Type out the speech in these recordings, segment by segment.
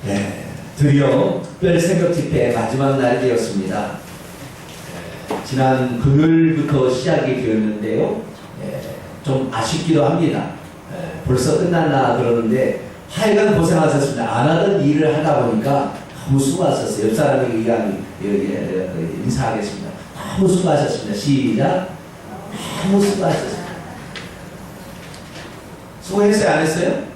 네, 드디어 특별 새벽 집회 마지막 날이 되었습니다. 지난 금요일부터 시작이 되었는데요. 좀 아쉽기도 합니다. 벌써 끝났나 그러는데 하여간 고생하셨습니다. 안 하던 일을 하다 보니까 너무 수고하셨어요. 옆 사람에게 인사하겠습니다. 너무 수고하셨습니다. 시작. 너무 수고하셨습니다. 수고했어요? 안 했어요?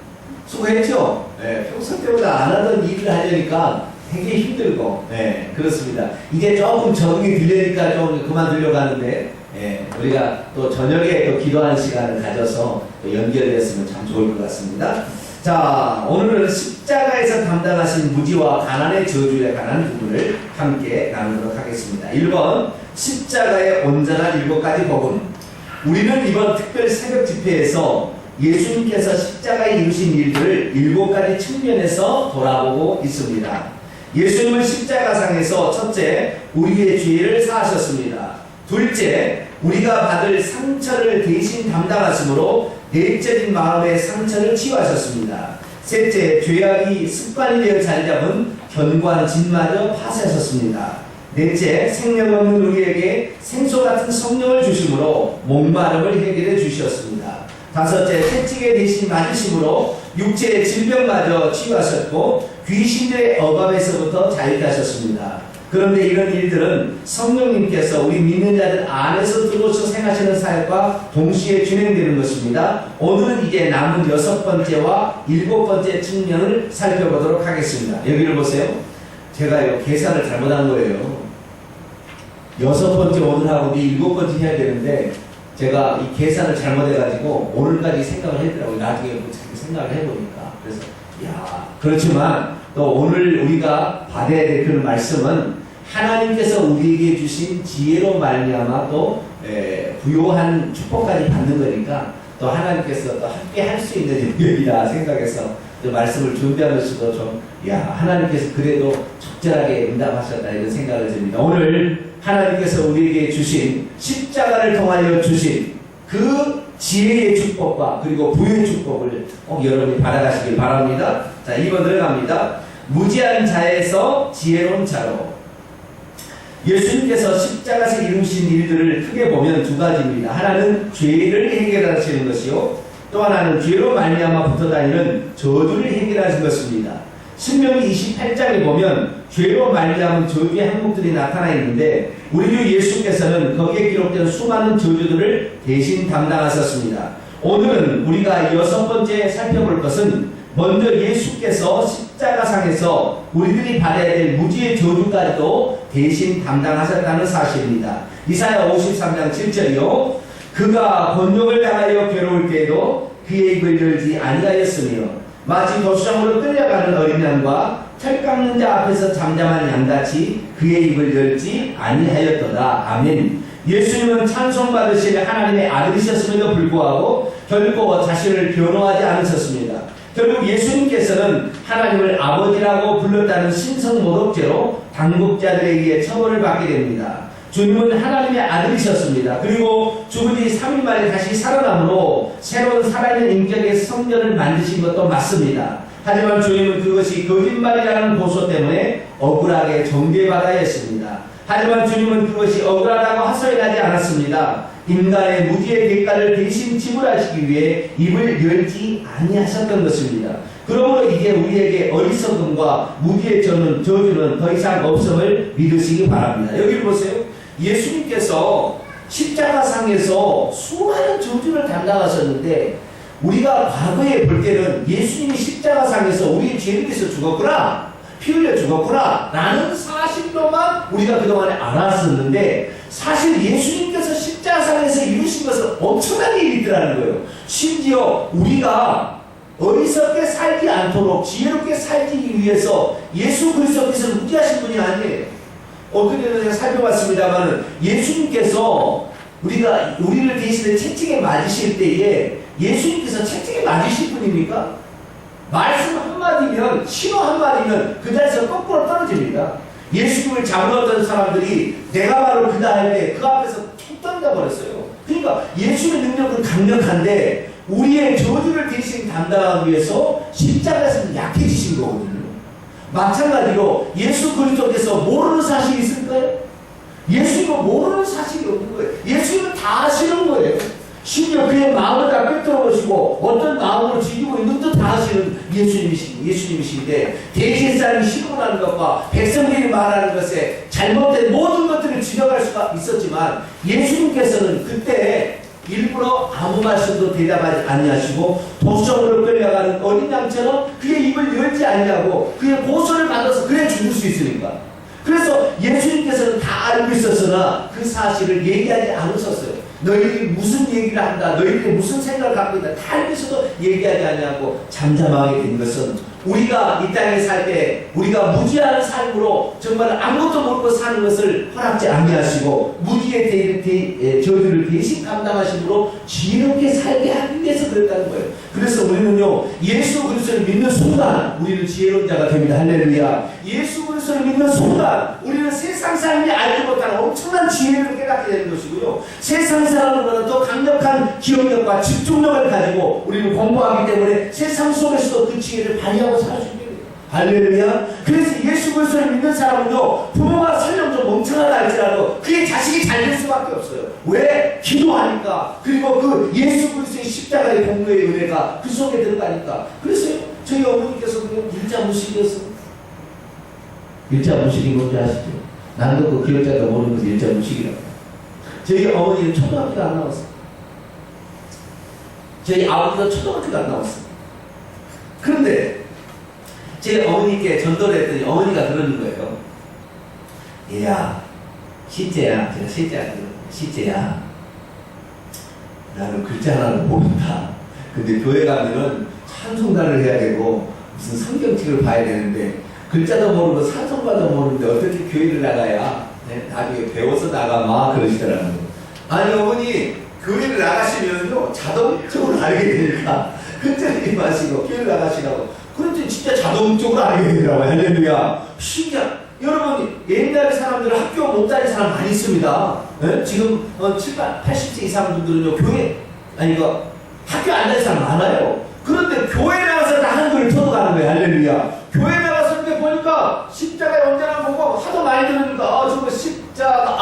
수고했죠? 평소 때보다 안 하던 일을 하려니까 되게 힘들고, 그렇습니다. 이제 조금 적응이 되려니까 좀 그만두려고 하는데, 우리가 또 저녁에 또 기도하는 시간을 가져서 또 연결됐으면 참 좋을 것 같습니다. 자, 오늘은 십자가에서 담당하신 무지와 가난의 저주에 관한 부분을 함께 나누도록 하겠습니다. 1번, 십자가의 온전한 7가지 복음. 우리는 이번 특별 새벽 집회에서 예수님께서 십자가에 이루신 일들을 7가지 측면에서 돌아보고 있습니다. 예수님은 십자가상에서 첫째, 우리의 죄를 사하셨습니다. 둘째, 우리가 받을 상처를 대신 담당하심으로 내적인 마음의 상처를 치유하셨습니다. 셋째, 죄악이 습관이 되어 자리잡은 견고한 진마저 파쇄하셨습니다. 넷째, 생명 없는 우리에게 생수 같은 성령을 주심으로 목마름을 해결해 주셨습니다. 다섯째, 채찍에 대신 맞으심으로 육체의 질병마저 치유하셨고 귀신들의 억압에서부터 자유케 하셨습니다. 그런데 이런 일들은 성령님께서 우리 믿는 자들 안에서 들어오셔서 행하시는 사역과 동시에 진행되는 것입니다. 오늘은 이제 남은 6번째와 7번째 측면을 살펴보도록 하겠습니다. 여기를 보세요. 제가 계산을 잘못한 거예요. 6번째 오늘 하고 이제 7번째 해야 되는데 제가 이 계산을 잘못해가지고 오늘까지 생각을 했더라고요. 나중에 생각을 해보니까. 그래서 그렇지만 또 오늘 우리가 받아야 될 그런 말씀은 하나님께서 우리에게 주신 지혜로 말미암아 또 부요한 축복까지 받는 거니까 또 하나님께서 또 함께 할 수 있는 영역이다 생각해서 또 말씀을 준비하면서도 좀 하나님께서 그래도 적절하게 응답하셨다 이런 생각을 듭니다. 오늘 하나님께서 우리에게 주신 십자가를 통하여 주신 그 지혜의 축복과 그리고 부의 축복을 꼭 여러분이 받아가시길 바랍니다. 자, 2번 들어갑니다. 무지한 자에서 지혜로운 자로. 예수님께서 십자가에서 이루신 일들을 크게 보면 2가지입니다. 하나는 죄를 해결하시는 것이요, 또 하나는 죄로 말미암아 붙어다니는 저주를 해결하시는 것입니다. 신명기 28장에 보면 죄로 말미암은 저주의 항목들이 나타나 있는데 우리 주 예수께서는 거기에 기록된 수많은 저주들을 대신 담당하셨습니다. 오늘은 우리가 6번째 살펴볼 것은 먼저 예수께서 십자가상에서 우리들이 받아야 될 무지의 저주까지도 대신 담당하셨다는 사실입니다. 이사야 53장 7절이요. 그가 곤욕을 당하여 괴로울 때에도 그의 입을 열지 아니하였으며 마치 도시장으로 끌려가는 어린 양과 털 깎는 자 앞에서 잠잠한 양같이 그의 입을 열지 아니하였도다. 아멘. 예수님은 찬송받으실 하나님의 아들이셨음에도 불구하고 결코 자신을 변호하지 않으셨습니다. 결국 예수님께서는 하나님을 아버지라고 불렀다는 신성모독죄로 당국자들에 의해 처벌을 받게 됩니다. 주님은 하나님의 아들이셨습니다. 그리고 죽은 지 3일 만에 다시 살아남으로 새로운 살아있는 인격의 성전을 만드신 것도 맞습니다. 하지만 주님은 그것이 거짓말이라는 고소 때문에 억울하게 정죄받아야 했습니다. 하지만 주님은 그것이 억울하다고 하소연하지 않았습니다. 인간의 무지의 대가를 대신 지불하시기 위해 입을 열지 아니하셨던 것입니다. 그러므로 이제 우리에게 어리석음과 무지의 저주는 더 이상 없음을 믿으시기 바랍니다. 여기 보세요. 예수님께서 십자가상에서 수많은 저주를 담당하셨는데 우리가 과거에 볼 때는 예수님이 십자가상에서 우리의 죄를 위해서 죽었구나, 피 흘려 죽었구나 라는 사실로만 우리가 그동안에 알았었는데 사실 예수님께서 십자가상에서 이루신 것은 엄청난 일이 있더라는 거예요. 심지어 우리가 어리석게 살지 않도록 지혜롭게 살기 위해서 예수 그리스도께서 무지하신 분이 아니에요. 어떻게든 제가 살펴봤습니다만 예수님께서 우리를 대신에 채찍에 맞으실 때에 예수님께서 채찍에 맞으실 분입니까? 말씀 한마디면, 신호 한마디면 그 자리에서 거꾸로 떨어집니다. 예수님을 잡으려던 사람들이 내가 바로 그다 할 때 그 앞에서 툭 던져버렸어요. 그러니까 예수의 능력은 강력한데 우리의 저주를 대신 담당하기 위해서 십자가에서 약해지신 거거든요. 마찬가지로 예수 그리스도께서 모르는 사실이 있을까요? 예수님은 모르는 사실이 없는 거예요. 예수님은 다 아시는 거예요. 심지어 그의 마음을 다 꿰뚫어 보시고 어떤 마음으로 지키고 있는지도 다 아시는 예수님이신데, 대제사장이 시도하는 것과 백성들이 말하는 것에 잘못된 모든 것들을 지적할 수가 있었지만, 예수님께서는 그때 일부러 아무 말씀도 대답하지 아니하시고 도성으로 끌려가는 어린 양처럼 그의 입을 열지 아니하고 그의 고소를 받아서 그래 죽을 수 있으니까. 그래서 예수님께서는 다 알고 있었으나 그 사실을 얘기하지 않으셨어요. 너희들이 무슨 얘기를 한다, 너희들이 무슨 생각을 갖고 있다, 다 알고 있어도 얘기하지 아니하고 잠잠하게 된 것은, 우리가 이 땅에 살 때 우리가 무지한 삶으로 정말 아무것도 모르고 사는 것을 허락지 아니하시고 무지의 저주를 대신 감당하심으로 지혜롭게 살게 하기 위해서 그랬다는 거예요. 그래서 우리는요, 예수 그리스도를 믿는 순간 우리는 지혜로운 자가 됩니다. 할렐루야. 예수 그리스도를 믿는 순간 우리는 세상 사람이 알지 못하는 엄청난 지혜를 깨닫게 되는 것이고요, 세상 사람들보다 더 강력한 기억력과 집중력을 가지고 우리는 공부하기 때문에 세상 속에서도 그 지혜를 발휘하고 살아주게 돼요. 할렐루야. 그래서 예수 그리스도를 믿는 사람은요, 부모가 설령 좀 멍청하다 할지라도 그의 자식이 잘 될 수밖에 없어요. 왜? 기도하니까. 그리고 그 예수 그리스도의 십자가의 공로의 은혜가 그 속에 들어가니까. 그래서 저희 어머니께서 그냥 일자무식이었어요. 일자무식인 건지 아시죠? 난도 그 기억자가 모르는 것이 일자무식이라고. 저희 어머니는 초등학교도 안 나왔어요. 저희 아버지도 초등학교도 안 나왔어요. 그런데 제 어머니께 전도를 했더니 어머니가 그러는 거예요. 얘야, 시째야. 제가 시째야. 나는 글자 하나도 모른다. 근데 교회 가면은 찬송가를 해야 되고 무슨 성경책을 봐야 되는데 글자도 모르고 찬송가도 모르는데 어떻게 교회를 나가야 나중에 배워서 나가마 그러시더라고요. 아니 어머니, 교회를 나가시면요 자동적으로 알게 되니까 흔들리지 마시고 교회를 나가시라고. 그런데 진짜 자동적으로 알게 되더라고요. 할렐루야. 신기한. 여러분, 옛날 사람들은 학교 못 다닌 사람 많이 있습니다. 네? 지금 80세 이상 분들은요 교회 학교 안 다닌 사람 많아요. 그런데 교회 나가서 다 한글을 터득하는 거예요. 할렐루야. 교회 나가서 이렇게 보니까 십자가에 언제나 보고 하도 많이 들으니까 저거 십자가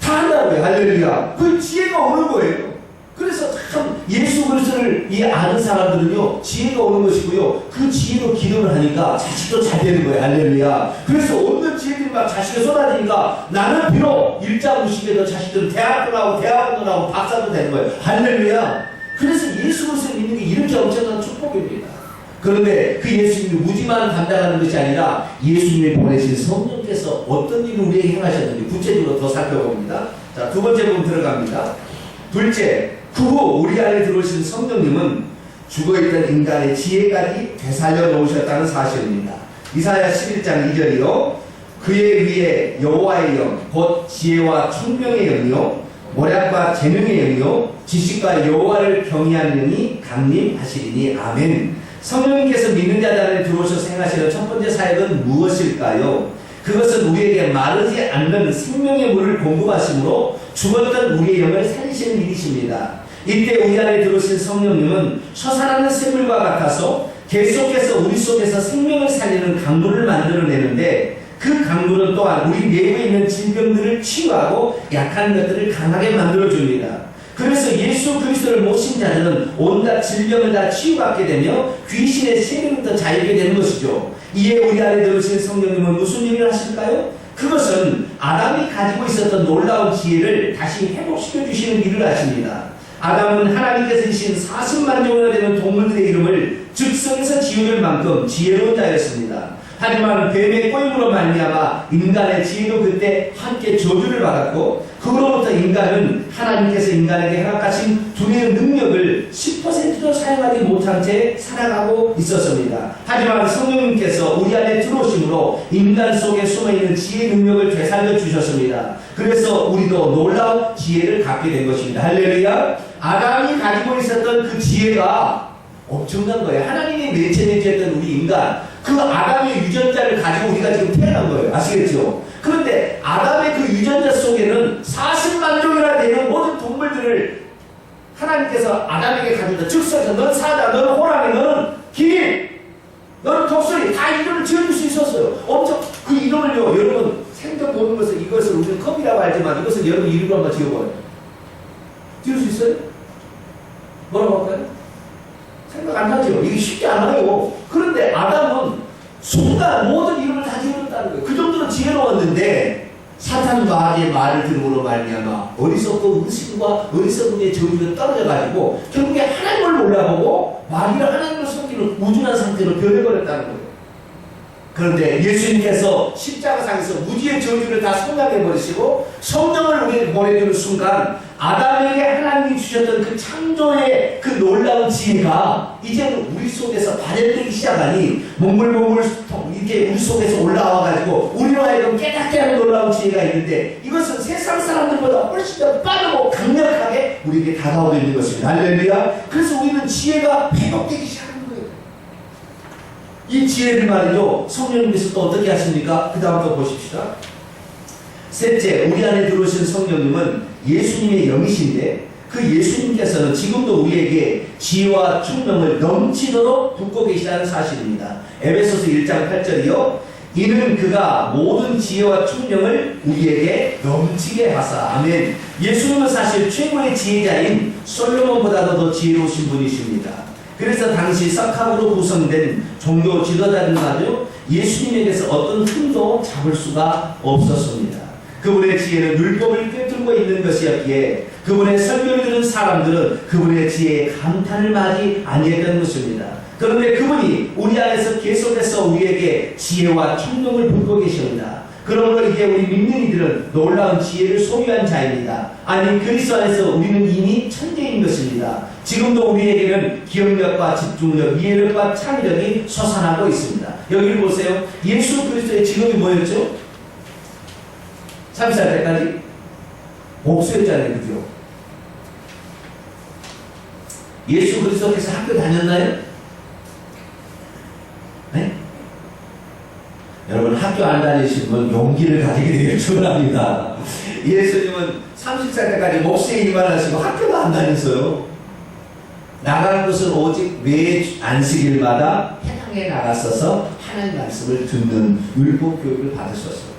다 한다고요. 할렐루야. 그 지혜가 오는 거예요. 그래서 참 예수 그리스도를 아는 사람들은요 지혜가 오는 것이고요, 그 지혜로 기도를 하니까 자식도 잘 되는 거예요. 할렐루야. 그래서 얻는 지혜들이 막 자식에 쏟아지니까 나는 비록 일자무식에도 자식들은 대학도 나오고 대학원도 나오고 박사도 되는 거예요. 할렐루야. 그래서 예수 그리스도를 믿는 게 이렇게 엄청난 축복입니다. 그런데 그 예수님이 무지만 감당하는 것이 아니라 예수님이 보내신 성령께서 어떤 일을 우리에게 행하셨는지 구체적으로 더 살펴봅니다. 자, 두 번째 부분 들어갑니다. 둘째, 그 후 우리 안에 들어오신 성령님은 죽어있던 인간의 지혜까지 되살려 놓으셨다는 사실입니다. 이사야 11장 2절이요. 그의 위에 여호와의 영, 곧 지혜와 총명의 영이요, 모략과 재능의 영이요, 지식과 여호와를 경외하는 영이 강림하시리니. 아멘. 성령님께서 믿는 자들 안에 들어오셔서 행하시는 첫 번째 사역은 무엇일까요? 그것은 우리에게 마르지 않는 생명의 물을 공급하심으로 죽었던 우리의 영을 살리시는 일이십니다. 이때 우리 안에 들어오신 성령님은 솟아나는 샘물과 같아서 계속해서 우리 속에서 생명을 살리는 강물을 만들어내는데, 그 강물은 또한 우리 내부에 있는 질병들을 치유하고 약한 것들을 강하게 만들어줍니다. 그래서 예수 그리스도를 모신 자들은 온갖 질병을 다 치유받게 되며 귀신의 세력부터 자유게 되는 것이죠. 이에 우리 안에 들어오신 성령님은 무슨 일을 하실까요? 그것은 아담이 가지고 있었던 놀라운 지혜를 다시 회복시켜 주시는 일을 하십니다. 아담은 하나님께서 주신 40만 종이나 되는 동물들의 이름을 즉석에서 지을 만큼 지혜로운 자였습니다. 하지만 뱀의 꼬임으로 말미암아 인간의 지혜도 그때 함께 저주를 받았고, 그로부터 인간은 하나님께서 인간에게 허락하신 두뇌의 능력을 10%도 사용하지 못한 채 살아가고 있었습니다. 하지만 성령님께서 우리 안에 들어오심으로 인간 속에 숨어있는 지혜 능력을 되살려 주셨습니다. 그래서 우리도 놀라운 지혜를 갖게 된 것입니다. 할렐루야. 아담이 가지고 있었던 그 지혜가 엄청난 거예요. 하나님이 내재했던 우리 인간, 그 아담의 유전자를 가지고 우리가 지금 태어난 거예요. 아시겠죠? 그런데 아담의 그 유전자 속에는 40만 종이나 되는 모든 동물들을 하나님께서 아담에게 가져다 즉석에서 넌 사자, 너는 호랑이, 너는 길, 너는 독수리 다 이름을 지어줄 수 있었어요. 엄청 그 이름을요, 여러분 생전 모든 것을 이것을 우리는 컵이라고 알지만 이것을 여러분 이름으로 한번 지어봐요. 지을 수 있어요? 뭐라고 할까요? 생각 안 나죠? 이게 쉽지 않아요. 그런데 아담은 순간 모든 이름을 다 지어줬다는 거예요. 그 정도로 지혜로웠는데 사탄과 마귀의 말을 들음으로 말미암아 어리석고 의심과 어리석음의 저주로 떨어져가지고 결국에 하나님을 몰라보고 마귀를 하나님을 섬기는 우준한 상태로 변해버렸다는 거예요. 그런데 예수님께서 십자가상에서 무지의 저주를 다 성량해버리시고 성령을 우리에게 보내주는 순간 아담에게 하나님이 주셨던 그 창조의 그 놀라운 지혜가 이제는 우리 속에서 발현되기 시작하니 몽글몽글 이렇게 우리 속에서 올라와가지고 우리로 하여금 깨닫게 하는 놀라운 지혜가 있는데 이것은 세상 사람들보다 훨씬 더 빠르고 강력하게 우리에게 다가오고 있는 것입니다. 할렐루야. 그래서 우리는 지혜가 회복되기 시작합니다. 이 지혜를 말이죠, 성령님께서 또 어떻게 하십니까? 그 다음 또 보십시다. 셋째, 우리 안에 들어오신 성령님은 예수님의 영이신데 그 예수님께서는 지금도 우리에게 지혜와 총명을 넘치도록 붓고 계시다는 사실입니다. 에베소서 1장 8절이요. 이는 그가 모든 지혜와 총명을 우리에게 넘치게 하사. 아멘. 예수님은 사실 최고의 지혜자인 솔로몬보다도 더 지혜로우신 분이십니다. 그래서 당시 석학으로 구성된 종교 지도자들마저 예수님에게서 어떤 흠도 잡을 수가 없었습니다. 그분의 지혜는 율법을 꿰뚫고 있는 것이었기에 그분의 설교를 들은 사람들은 그분의 지혜에 감탄을 마지 아니했던 것입니다. 그런데 그분이 우리 안에서 계속해서 우리에게 지혜와 총명을 붓고 계십니다. 그러므로 이제 우리 믿는 이들은 놀라운 지혜를 소유한 자입니다. 아니 그리스도 안에서 우리는 이미 천재인 것입니다. 지금도 우리에게는 기억력과 집중력, 이해력과 창의력이 솟아나고 있습니다. 여기를 보세요. 예수 그리스도의 직업이 뭐였죠? 30살 때까지 목수였잖아요. 그죠? 예수 그리스도께서 학교 다녔나요? 네? 여러분 학교 안 다니시면 용기를 가지게 되길 축원합니다. 예수님은 30살 때까지 목수에 일만 하시고 학교도 안 다녔어요. 나가는 것은 오직 매 안식일마다 회당에 나갔어서 하나님 말씀을 듣는 율법 교육을 받으셨어요.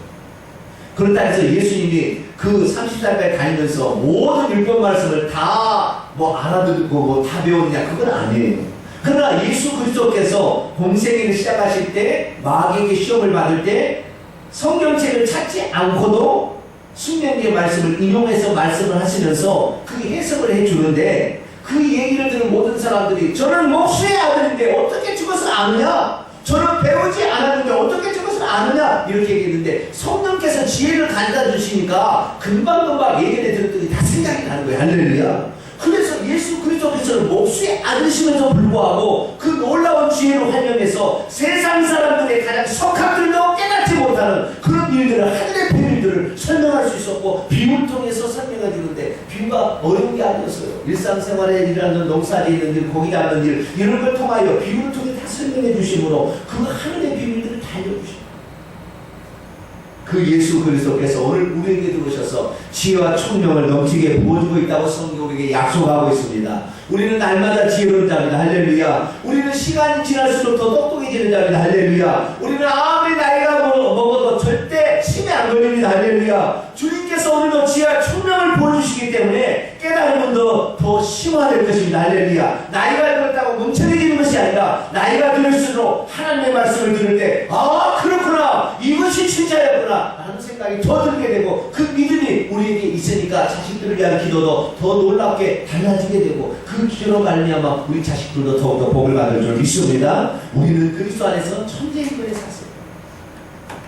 그렇다 해서 예수님이 그 30살까지 다니면서 모든 율법 말씀을 다 알아듣고 다 배웠냐? 그건 아니에요. 그러나 예수 그리스도께서 공생애를 시작하실 때 마귀에게 시험을 받을 때 성경책을 찾지 않고도 순명의 말씀을 인용해서 말씀을 하시면서 그 해석을 해주는데 그 얘기를 들은 모든 사람들이 저는 목수의 아들인데 어떻게 죽어서 아느냐? 저는 배우지 않았는데 어떻게 저것을 아느냐? 이렇게 얘기했는데 성령께서 지혜를 가져다 주시니까 금방금방 예전에 들었더니 다 생각이 나는 거예요. 할렐루야. 그래서 예수 그리스도께서는 목수의 아들이심에도 불구하고 그 놀라운 지혜로 활용해서 세상 사람들의 가장 석학들도 깨닫지 못하는 그런 일들을, 하늘의 비밀들을 설명할 수 있었고 비유를 통해서 설명해 주는데 비유가 어려운 게 아니었어요. 일상생활에 일하는 농사에 있는 일, 고기 잡는 일 이런 걸 통하여 비유를 통해 다 설명해 주심으로 그 하늘의 비밀들을 다 알려주십니다. 그 예수 그리스도께서 오늘 우리에게 들어오셔서 지혜와 총명을 넘치게 부어주고 있다고 성경에게 약속하고 있습니다. 우리는 날마다 지혜로운 자입니다. 할렐루야. 우리는 시간이 지날수록 더 똑똑해지는 자입니다. 할렐루야. 우리는 아무리 나이가 먹어도 절대 심에 안 걸립니다. 할렐루야. 주님께서 오늘도 지혜와 총명을 보여주시기 때문에 깨달음은 더 심화될 것입니다. 할렐루야. 나이가 들었다고 멍청해지는 것이 아니라 나이가 들을수록 하나님의 말씀을 들을 때 그렇구나, 이것이 진짜였구나 하는 생각이 더 들게 되고 그 믿음이 우리에게 있으니까 자식들을 위한 기도도 더 놀랍게 달라지게 되고 그 기도로 말미암아 우리 자식들도 더욱더 복을 받을 줄 믿습니다. 우리는 그리스도 안에서 천재인 것에 샀습니다.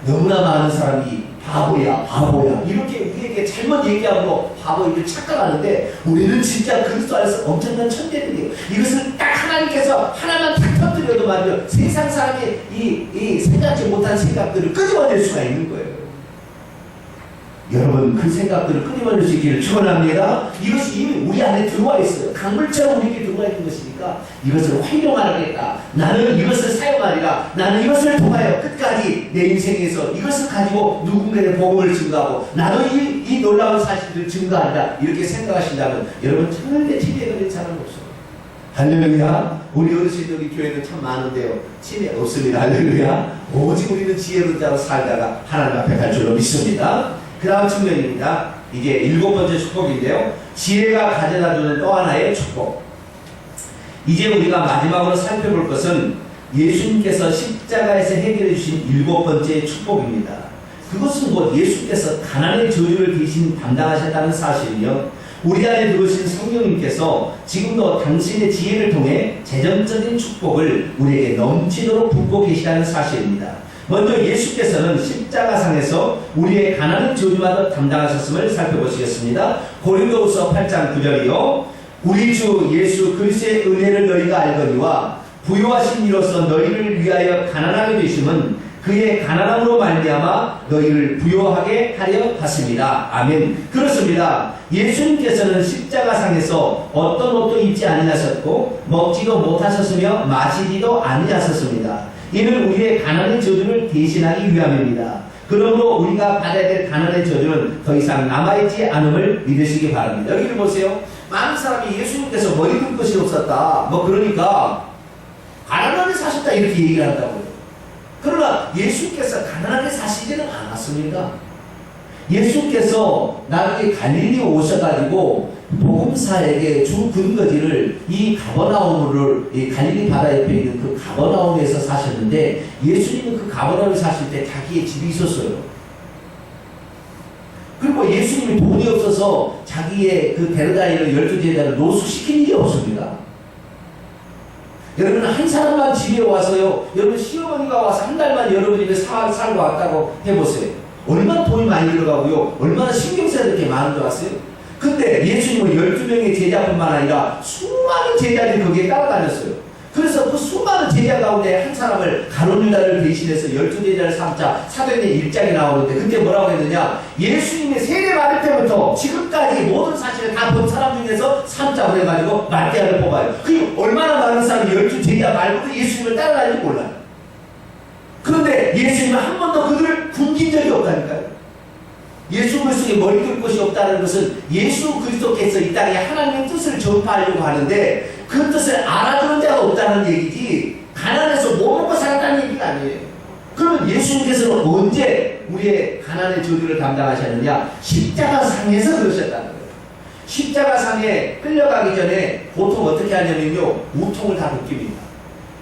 너무나 많은 사람이 바보야 이렇게 우리에게 잘못 얘기하고 바보이를 착각하는데 우리는 진짜 그리스도 안에서 엄청난 천재들이에요. 이것을 딱 하나님께서 하나만 탁 터뜨려도 말이죠, 세상 사람이 이 생각지 못한 생각들을 끄집어낼 수가 있는 거예요. 여러분 그 생각들을 끊임없이 수 있기를 축원합니다. 이것이 이미 우리 안에 들어와 있어요. 강물처럼 우리에게 들어와 있는 것이니까 이것을 활용하겠다. 나는 이것을 사용하리라. 나는 이것을 통하여 끝까지 내 인생에서 이것을 가지고 누군가의 복음을 증가하고 나도 이 놀라운 사실들을 증가하리라. 이렇게 생각하신다면 여러분 절대 지혜가 된 사람은 없어요. 할렐루야. 우리 어르신들이 교회는 참 많은데요, 지혜 없습니다. 할렐루야. 오직 우리는 지혜로운 자로 살다가 하나님 앞에 갈 줄로 믿습니다. 그 다음 측면입니다. 이게 7번째 축복인데요, 지혜가 가져다주는 또 하나의 축복. 이제 우리가 마지막으로 살펴볼 것은 예수님께서 십자가에서 해결해 주신 7번째 축복입니다. 그것은 곧 예수께서 가난의 저주를 대신 담당하셨다는 사실이요, 우리 안에 들어오신 성령님께서 지금도 당신의 지혜를 통해 재정적인 축복을 우리에게 넘치도록 붓고 계시다는 사실입니다. 먼저 예수께서는 십자가상에서 우리의 가난의 저주마저 담당하셨음을 살펴보시겠습니다. 고린도후서 8장 9절이요. 우리 주 예수 그리스도의 은혜를 너희가 알거니와 부요하신 이로써 너희를 위하여 가난하게 되심은 그의 가난함으로 말미암아 너희를 부요하게 하려 하십니다. 아멘. 그렇습니다. 예수님께서는 십자가상에서 어떤 옷도 입지 아니하셨고 먹지도 못하셨으며 마시지도 아니하셨습니다. 이는 우리의 가난의 저주를 대신하기 위함입니다. 그러므로 우리가 받아야 될 가난의 저주는 더 이상 남아있지 않음을 믿으시기 바랍니다. 여기를 보세요. 많은 사람이 예수님께서 머리 들 것이 없었다, 그러니까 가난하게 사셨다 이렇게 얘기를 한다고요. 그러나 예수께서 가난하게 사시지는 않았습니다. 예수께서 나중에 갈릴리 오셔가지고 복음사에게 주 근거지를 이 가버나움을, 이 갈릴리 바다 옆에 있는 그 가버나움에서 사셨는데, 예수님은 그 가버나움에 사실 때 자기의 집이 있었어요. 그리고 예수님이 돈이 없어서 자기의 그 데려다니는 12제자를 노숙시킨 일이 없습니다. 여러분, 한 사람만 집에 와서요, 여러분 시어머니가 와서 한 달만 여러분 집에 살고 왔다고 해보세요. 얼마나 돈이 많이 들어가고요, 얼마나 신경쓰야 될 게 많은 줄 아세요? 근데 예수님은 12명의 제자뿐만 아니라 수많은 제자들이 거기에 따라다녔어요. 그래서 그 수많은 제자 가운데 한 사람을 가룟 유다를 대신해서 12제자를 삼자 사도행전 1장에 나오는데, 그때 뭐라고 했느냐, 예수님의 세례 받을 때부터 지금까지 모든 사실을 다 본 사람 중에서 삼자고 해가지고 마태아를 뽑아요. 그 얼마나 많은 사람이 12제자 말고도 예수님을 따라다니지 몰라요. 그런데 예수님은 한 번도 그들을 굶긴 적이 없다니까요. 예수 그리스도의 머리 둘 곳이 없다는 것은 예수 그리스도께서 이 땅에 하나님의 뜻을 전파하려고 하는데 그 뜻을 알아주는 자가 없다는 얘기지, 가난해서 못 먹고 살았다는 얘기가 아니에요. 그러면 예수님께서는 언제 우리의 가난의 저주를 담당하셨느냐? 십자가상에서 그러셨다는 거예요. 십자가상에 끌려가기 전에 보통 어떻게 하냐면요, 우통을 다 벗깁니다.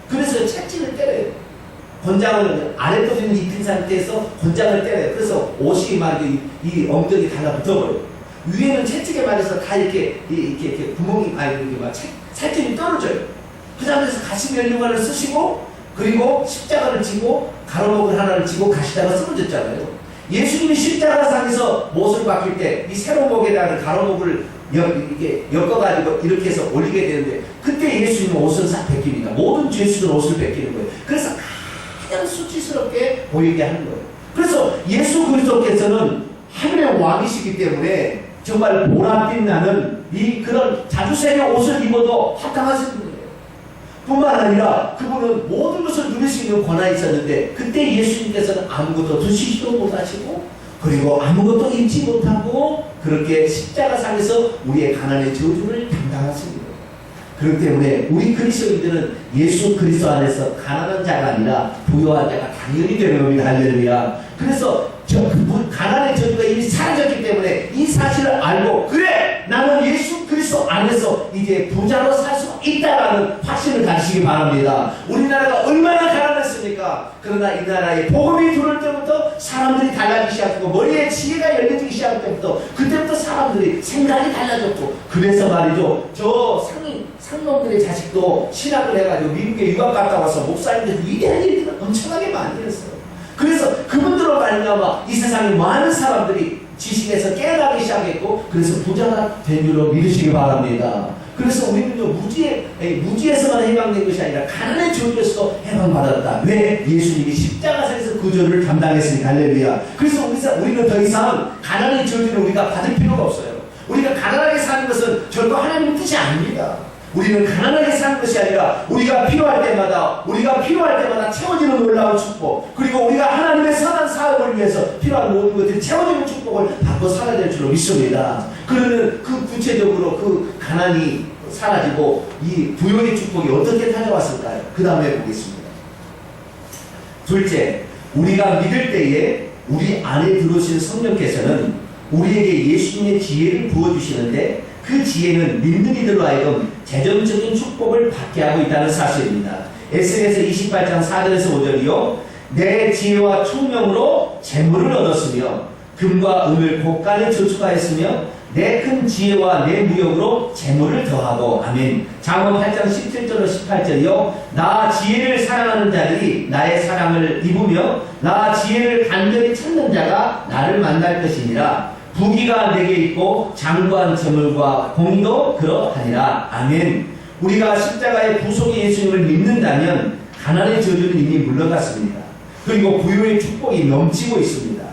그래서 채찍을 때려요. 권장을 아랫도에 입힌 상태에서 권장을 때려요. 그래서 옷이 막 이 엉덩이 달라붙어버려요. 위에는 채찍에 맞아서 다 이렇게 구멍이, 이렇게 막 살점이 떨어져요. 그 상태에서 가시 면류관을 쓰시고, 그리고 십자가를 지고 가로목을 하나를 지고 가시다가 쓰러졌잖아요. 예수님이 십자가상에서 못을 박힐 때 이 세로목에다가 가로목을 이렇게 엮어가지고 이렇게 해서 올리게 되는데, 그때 예수님은 옷을 싹 벗깁니다. 모든 죄수들 옷을 벗기는 거예요. 그래서 가장 수치스럽게 보이게 하는 거예요. 그래서 예수 그리스도께서는 하늘의 왕이시기 때문에 정말 보랏빛 나는 그런 자주색의 옷을 입어도 합당하신 분이에요. 뿐만 아니라 그분은 모든 것을 누릴 수 있는 권한이 있었는데, 그때 예수님께서는 아무것도 드시지도 못하시고, 그리고 아무것도 입지 못하고, 그렇게 십자가상에서 우리의 가난의 저주를 담당하십니다. 그렇기 때문에 우리 그리스도인들은 예수 그리스도 안에서 가난한 자가 아니라 부유한 자가 당연히 되는 겁니다. 할렐루야. 그래서 가난의 저주가 이미 사라졌기 때문에 이 사실을 알고, 그래, 나는 예수 그리스도 안에서 이제 부자로 살 수 있다라는 확신을 가지시기 바랍니다. 우리나라가 얼마나 가난했습니까? 그러나 이 나라에 복음이 들어올 때부터 사람들이 달라지기 시작하고, 머리에 지혜가 열려지기 시작할 때부터, 그때부터 사람들이 생각이 달라졌고, 그래서 말이죠, 저 상놈들의 자식도 신학을 해가지고 미국에 유학 갔다 와서 목사님들 위대한 일들을 엄청나게 많이 했어요. 그래서 그분들로 말미암아 이 세상에 많은 사람들이 지식에서 깨어나기 시작했고, 그래서 부자가 된 줄로 믿으시기 바랍니다. 그래서 우리는요, 무지에서만 해방된 것이 아니라 가난의 저주에서도 해방받았다. 왜? 예수님이 십자가상에서 그 저주를 담당했으니까. 할렐루야. 그래서 우리는 더 이상 가난의 저주를 우리가 받을 필요가 없어요. 우리가 가난하게 사는 것은 결코 하나님의 뜻이 아닙니다. 우리는 가난하게 사는 것이 아니라 우리가 필요할 때마다 채워지는 놀라운 축복, 그리고 우리가 하나님의 선한 사업을 위해서 필요한 모든 것들이 채워지는 축복을 받고 살아야 될 줄로 믿습니다. 그러면 그 구체적으로 그 가난이 사라지고 이 부요의 축복이 어떻게 찾아왔을까요? 그 다음에 보겠습니다. 둘째, 우리가 믿을 때에 우리 안에 들어오신 성령께서는 우리에게 예수님의 지혜를 부어주시는데 그 지혜는 믿는 이들로 하여금 재정적인 축복을 받게 하고 있다는 사실입니다. 에스겔서 28장 4절에서 5절이요. 내 지혜와 총명으로 재물을 얻었으며 금과 은을 곳간에 저축하였으며 내 큰 지혜와 내 무역으로 재물을 더하고. 아멘. 잠언 8장 17절로 18절이요. 나 지혜를 사랑하는 자들이 나의 사랑을 입으며 나 지혜를 간절히 찾는 자가 나를 만날 것이니라. 부귀가 내게 있고 장구한 재물과 공도 그러하니라. 아멘. 우리가 십자가의 구속의 예수님을 믿는다면 가난의 저주는 이미 물러갔습니다. 그리고 부요의 축복이 넘치고 있습니다.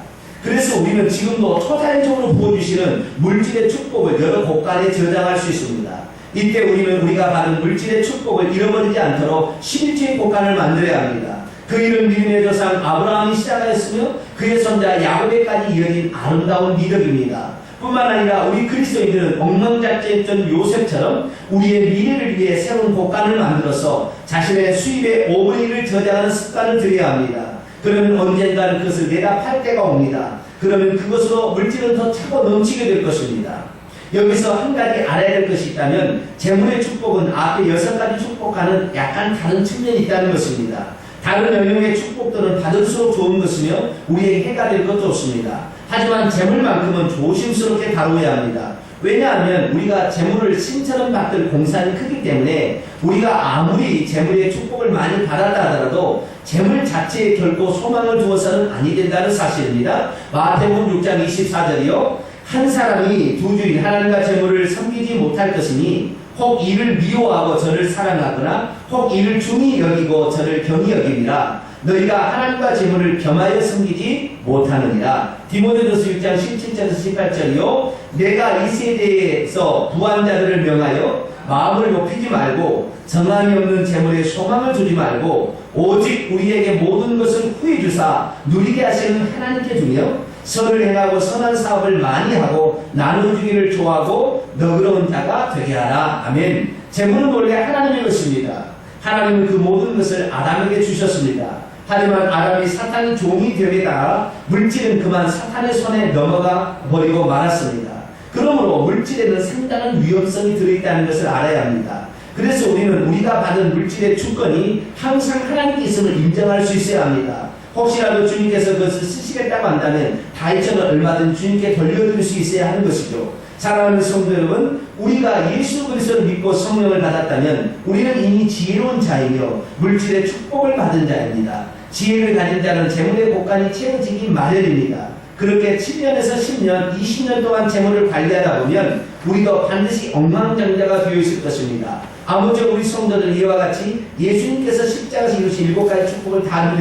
그래서 우리는 지금도 초자연적으로 부어주시는 물질의 축복을 여러 곳간에 저장할 수 있습니다. 이때 우리는 우리가 받은 물질의 축복을 잃어버리지 않도록 11조의 곳간을 만들어야 합니다. 그 일은 믿음의 조상 아브라함이 시작하였으며 그의 손자 야곱에까지 이어진 아름다운 미덕입니다. 뿐만 아니라 우리 그리스도인들은 엉망작제했던 요셉처럼 우리의 미래를 위해 새로운 곳간을 만들어서 자신의 수입의 5분의 1을 저장하는 습관을 들여야 합니다. 그러면 언젠가는 그것을 내다 팔 때가 옵니다. 그러면 그것으로 물질은 더 차고 넘치게 될 것입니다. 여기서 한 가지 알아야 될 것이 있다면 재물의 축복은 앞에 6가지 축복과는 약간 다른 측면이 있다는 것입니다. 다른 영역의 축복들은 받을수록 좋은 것이며 우리에게 해가 될 것도 없습니다. 하지만 재물만큼은 조심스럽게 다루어야 합니다. 왜냐하면 우리가 재물을 신처럼 받을 공산이 크기 때문에 우리가 아무리 재물의 축복을 많이 받았다 하더라도 재물 자체에 결코 소망을 두어서는 아니 된다는 사실입니다. 마태복음 6장 24절이요. 한 사람이 두 주인 하나님과 재물을 섬기지 못할 것이니 혹 이를 미워하고 저를 사랑하거나 혹 이를 중히 여기고 저를 경히 여김이라. 너희가 하나님과 재물을 겸하여 섬기지 못하느니라. 디모데전서 6장 17절에서 18절이요. 내가 이 세대에서 부한 자들을 명하여 마음을 높이지 말고 정함이 없는 재물에 소망을 두지 말고 오직 우리에게 모든 것을 후히 주사 누리게 하시는 하나님께 주며 선을 행하고 선한 사업을 많이 하고 나누주기를 좋아하고 너그러운 자가 되게 하라. 아멘. 재물은 원래 하나님의 것입니다. 하나님은 그 모든 것을 아담에게 주셨습니다. 하지만 아담이 사탄의 종이 되다가 물질은 그만 사탄의 손에 넘어가 버리고 말았습니다. 그러므로 물질에는 상당한 위험성이 들어있다는 것을 알아야 합니다. 그래서 우리는 우리가 받은 물질의 주권이 항상 하나님께 있음을 인정할 수 있어야 합니다. 혹시라도 주님께서 그것을 쓰시겠다고 한다면 다이처는 얼마든 주님께 돌려드릴 수 있어야 하는 것이죠. 사랑하는 성도 여러분, 우리가 예수 그리스도를 믿고 성령을 받았다면 우리는 이미 지혜로운 자이며 물질의 축복을 받은 자입니다. 지혜를 가진 자는 재물의 곳간이 채워지기 마련입니다. 그렇게 7년에서 10년, 20년 동안 재물을 관리하다 보면 우리도 반드시 엉망장자가 되어 있을 것입니다. 아무쪼록 우리 성도들 이와 같이 예수님께서 십자가에서 이루신 7가지 축복을 다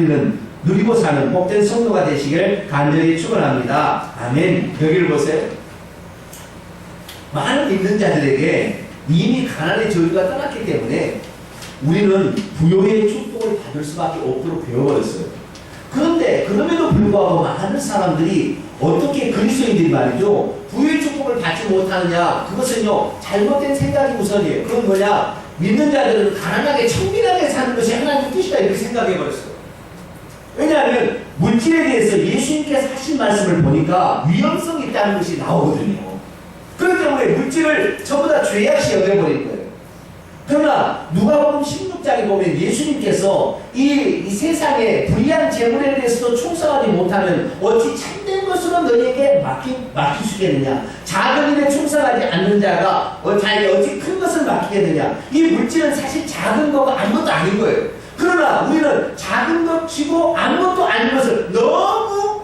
누리고 사는 복된 성도가 되시길 간절히 축원합니다. 아멘. 여기를 보세요. 많은 믿는 자들에게 이미 가난의 저주가 떠났기 때문에 우리는 부요의 축복을 받을 수밖에 없도록 되어버렸어요. 그런데 그럼에도 불구하고 많은 사람들이 어떻게 그리스도인들이 말이죠 부요의 축복을 받지 못하느냐, 그것은요 잘못된 생각이 우선이에요. 그건 뭐냐, 믿는 자들은 가난하게 청빈하게 사는 것이 하나님의 뜻이다 이렇게 생각해버렸어요. 왜냐하면 물질에 대해서 예수님께서 하신 말씀을 보니까 위험성이 있다는 것이 나오거든요. 그렇기 때문에 물질을 전부 다 죄악시 여겨버린 거예요. 그러나 누가복음 16장에 보면 예수님께서 이 세상에 불의한 재물에 대해서도 충성하지 못하면 어찌 참된 것으로 너희에게 맡기시겠느냐. 작은 일에 충성하지 않는 자가 자에게 어찌 큰 것을 맡기겠느냐. 이 물질은 사실 작은 거가 아무것도 아닌 거예요. 그러나 우리는 작은 것 치고 아무것도 아닌 것을 너무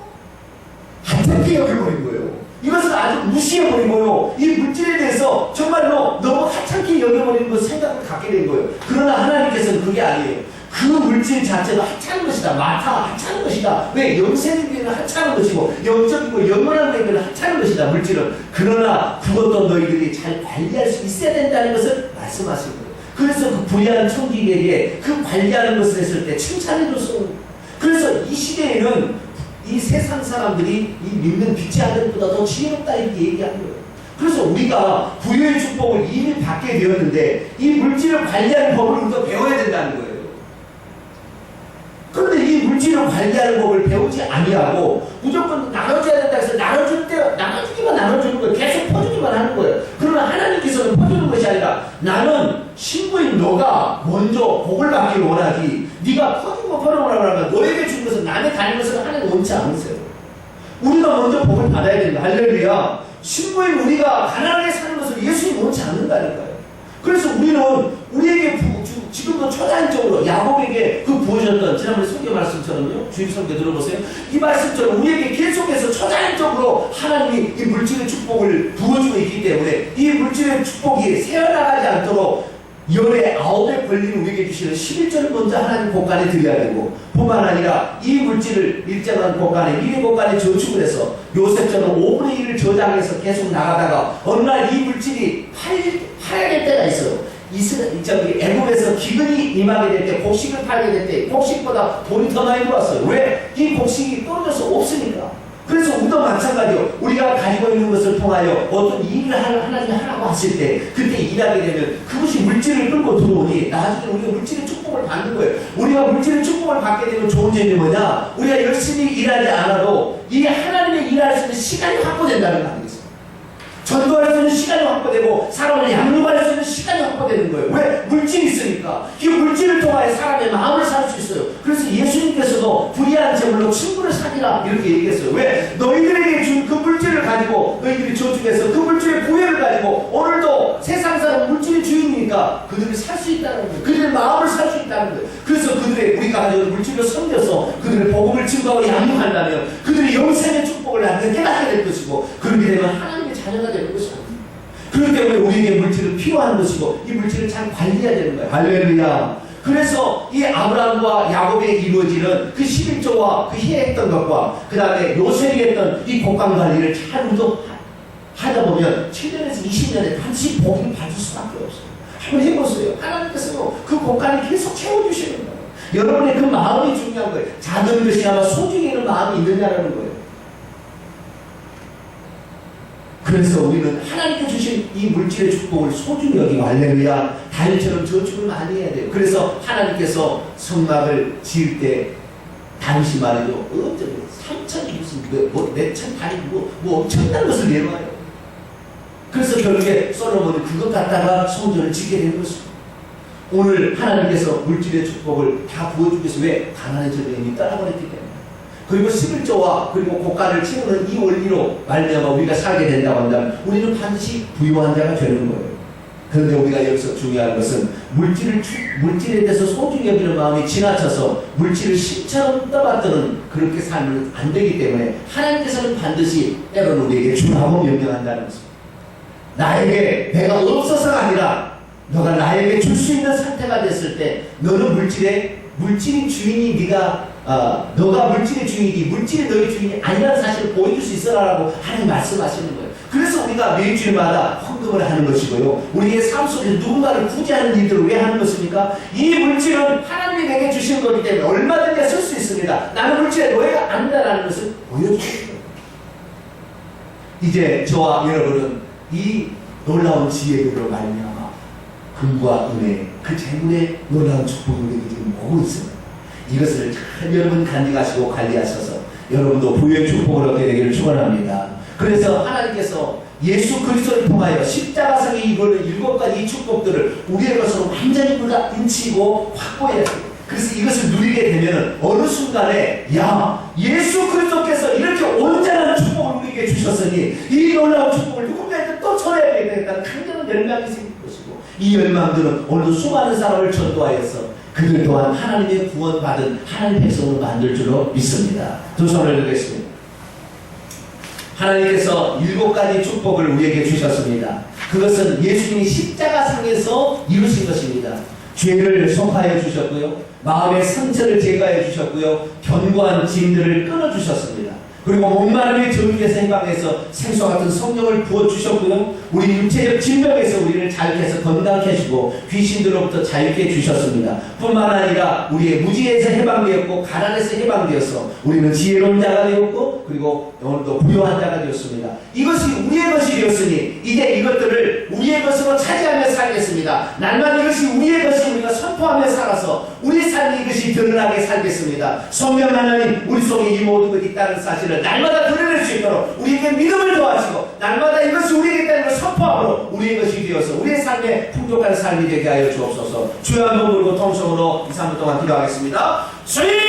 하찮게 여겨버린 거예요. 이것을 아주 무시해버리고요. 이 물질에 대해서 정말로 너무 하찮게 여겨버리는 그 생각을 갖게 된 거예요. 그러나 하나님께서는 그게 아니에요. 그 물질 자체가 하찮은 것이다. 마타 하찮은 것이다. 왜? 영생의 비는 하찮은 것이고 영적이고 영원한 비는 하찮은 것이다. 물질은. 그러나 그것도 너희들이 잘 관리할 수 있어야 된다는 것을 말씀하신 거예요. 그래서 그 부유한 청지기에게 그 관리하는 것을 했을 때 칭찬해줬어요. 그래서 이 시대에는 이 세상 사람들이 이 믿는 빛의 아들보다 더 지혜롭다 이렇게 얘기한 거예요. 그래서 우리가 부유의 축복을 이미 받게 되었는데 이 물질을 관리하는 법을 우리가 배워야 된다는 거예요. 그런데 이 물질을 관리하는 법을 배우지 아니하고 무조건 나눠줘야 된다 해서 나눠줄 때 나눠주기만 나눠주는 거예요. 계속 퍼주기만 하는 거예요. 그러나 하나님께서는 퍼주는 것이 아니라 나는 신부인 너가 먼저 복을 받기를 원하지 네가 퍼주고 퍼주고 너에게 준 것은 남의 다른 것은 하나님 원치 않으세요. 우리가 먼저 복을 받아야 된다. 할렐루야. 신부인 우리가 가난하게 사는 것을 예수님 원치 않는다니까요. 그래서 우리는 우리에게 지금도 초자연적으로 야곱에게 그 부어졌던 지난번에 설교 말씀처럼요. 주일 설교 들어보세요. 이 말씀처럼 우리에게 계속해서 초자연적으로 하나님이 이 물질의 축복을 부어주고 있기 때문에 이 물질의 축복이 새어나가지 않도록 열의 9배 권리를 우리에게 주시는 11절을 먼저 하나님 곳간에 드려야 되고 뿐만 아니라 이 물질을 일정한 곳간에 미래 곳간에 저축을 해서 요셉처럼 5분의 1을 저장해서 계속 나가다가 어느 날 이 물질이 팔아야 될 때가 있어요. 애굽에서 기근이 임하게 될 때 곡식을 팔게 될 때 곡식보다 돈이 더 많이 들어왔어요. 왜? 이 곡식이 떨어져서 없으니까. 그래서 우리도 마찬가지요. 우리가 가지고 있는 것을 통하여 어떤 일을 하나님이 하라고 하실 때 그때 일하게 되면 그것이 물질을 끌고 들어오니 나중에 우리가 물질의 축복을 받는 거예요. 우리가 물질의 축복을 받게 되면 좋은 점이 뭐냐? 우리가 열심히 일하지 않아도 이 하나님의 일할 수 있는 시간이 확보된다는 거 아니겠어요? 전도할 수 있는 시간이 확보되고 사람을 양육할 수 있는 시간이 확보되는 거예요. 왜? 물질이 있으니까. 이 물질을 통하여 사람의 마음을 살 수 있어요. 그래서 예수님께서도 불의한 제물로 친구를 사귀라 이렇게 얘기했어요. 왜? 너희들에게 준 그 물질을 가지고 너희들이 저축해서 그 물질의 부여를 가지고 오늘도 세상 사람 물질의 주인이니까 그들이 살 수 있다는 거예요. 그들의 마음을 살 수 있다는 거예요. 그래서 그들의 우리가 가지고 물질로 섬겨서 그들의 복음을 증거하고 양육한다면 그들이 영생의 축복을 나한테 깨닫게 될 것이고 그렇게 되면 하나님의 자녀가 되는 것이고 그렇기 때문에 우리에게 물질은 필요한 것이고 이 물질을 잘 관리해야 되는 거예요. 할렐루야. 그래서 이 아브라함과 야곱에 이루어지는 그 11조와 그 해했던 것과 그 다음에 요셉이 했던 이 곡간 관리를 잘 우도 하다 보면 7년에서 20년에 반드시 복을 받을 수밖에 없어요. 한번 해보세요. 하나님께서 그 곡간을 계속 채워주시는 거예요. 여러분의 그 마음이 중요한 거예요. 작은 것이나마 소중히 있는 마음이 있느냐라는 거예요. 그래서 우리는 하나님께 주신 이 물질의 축복을 소중히 여기고 할렐루야. 다윗처럼 저축을 많이 해야 돼요. 그래서 하나님께서 성막을 지을 때 당시 말이죠. 언제 3천 무슨 몇천 단위 뭐 엄청난 것을 내놓아요. 그래서 결국에 솔로몬이 그것 갖다가 성전을 짓게 된 것입니다. 오늘 하나님께서 물질의 축복을 다 부어주기 위해서 왜? 가난해져서 이미 떠나버렸기 때문에. 그리고 11조와 그리고 곡간을 채우는 이 원리로 말미암아 우리가 살게 된다고 한다면 우리는 반드시 부유한 자가 되는 거예요. 그런데 우리가 여기서 중요한 것은 물질에 대해서 소중히 여기는 마음이 지나쳐서 물질을 신처럼 떠받드는 그렇게 살면 안 되기 때문에 하나님께서는 반드시 때로는 우리에게 주라고 명령한다는 것입니다. 나에게 내가 없어서가 아니라 너가 나에게 줄 수 있는 상태가 됐을 때 너는 물질이 주인이 너가 물질의 주인이지 물질이 너의 주인이 아니라는 사실을 보여줄 수 있어라라고 하나님 말씀하시는 거예요. 그래서 우리가 매주일마다 헌금을 하는 것이고요. 우리의 삶 속에서 누군가를 구제하는 일들을 왜 하는 것입니까? 이 물질은 하나님이 내게 주신 거기 때문에 얼마든지 쓸 수 있습니다. 나는 물질에 노예가 아니다라는 것을 보여주시는 거예요. 이제 저와 여러분은 이 놀라운 지혜로 말미암아 금과 은혜, 그 재물의 놀라운 축복을 우리에게 지금 오고 있습니다. 이것을 잘 여러분 간직하시고 관리하셔서 여러분도 부유의 축복을 얻게 되기를 축원합니다. 그래서 하나님께서 예수 그리스도를 통하여 십자가상에 이루어진 7가지 축복들을 우리의 것으로 완전히 우리가 인치고 확보해야 돼요. 그래서 이것을 누리게 되면 어느 순간에 예수 그리스도께서 이렇게 온전한 축복을 우리에게 주셨으니 이 놀라운 축복을 누군가에게 또 전해야 되겠다는 강렬한 열망이 생길 것이고 이 열망들은 오늘도 수많은 사람을 전도하여서 그들 또한 하나님의 구원받은 하나님의 백성으로 만들 줄로 믿습니다. 두 손을 들겠습니다. 하나님께서 7가지 축복을 우리에게 주셨습니다. 그것은 예수님이 십자가상에서 이루신 것입니다. 죄를 속하여 주셨고요. 마음의 상처를 제거해 주셨고요. 견고한 짐들을 끊어주셨습니다. 그리고 목마름의 저주에서 해방해서 생수와 같은 성령을 부어주셨고요. 우리 육체적 질병에서 우리를 자유케 해서 건강케 해주고 귀신들로부터 자유케 해주셨습니다. 뿐만 아니라 우리의 무지에서 해방되었고 가난에서 해방되어서 우리는 지혜로운 자가 되었고 그리고 오늘도 부요한 자가 되었습니다. 이것이 우리의 것이 되었으니 이제 이것들을 우리의 것으로 차지하며 살겠습니다. 날마다 이것이 우리의 것이 우리가 선포하며 살아서 우리 삶이 이것이 드러나게 살겠습니다. 성령 하나님 우리 속에 이 모든 것이 있다는 사실을 날마다 드러낼 수 있도록 우리에게 믿음을 도와주시고 날마다 이것이 우리에게 있다는 걸 선포함으로 우리의 것이 되어서 우리의 삶에 풍족한 삶이 되게 하여 주옵소서. 주여 한번 부르고 통성으로 2, 3분 동안 기도하겠습니다. 주님